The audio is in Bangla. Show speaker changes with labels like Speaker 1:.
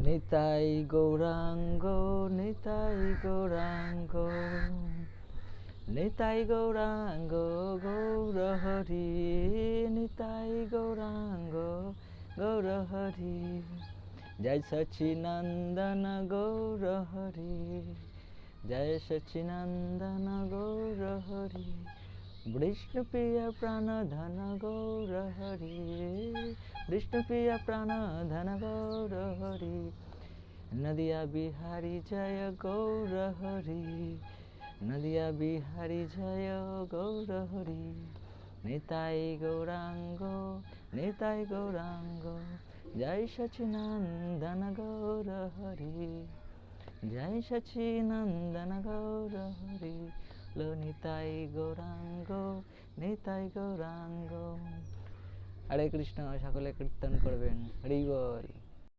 Speaker 1: নিতাই গৌরাঙ্গ নিতাই গৌরাঙ্গ নিতাই গৌরাঙ্গ গৌর হরি নিতাই গৌরাঙ্গ গৌর হরি জয় সচিনন্দন গৌর হরি জয় সচিনন্দন গৌর হরি বিষ্ণুপ্রিয় প্রাণধন গৌর হরি বিষ্ণুপ্রিয় প্রাণধন গৌর হরি নদিয়া বিহারী জয় গৌর হরি নদিয়া বিহারী জয় গৌর হরি নিতাই গৌরাঙ্গ নিতাই গৌরাঙ্গ জয় সচিনন্দন গৌর হরি জয় সচিনন্দন গৌর হরি লো নিতাই গৌরাঙ্গ নিতাই গৌরাঙ্গ। হরে কৃষ্ণ, সকলে কীর্তন করবেন। হরি বল।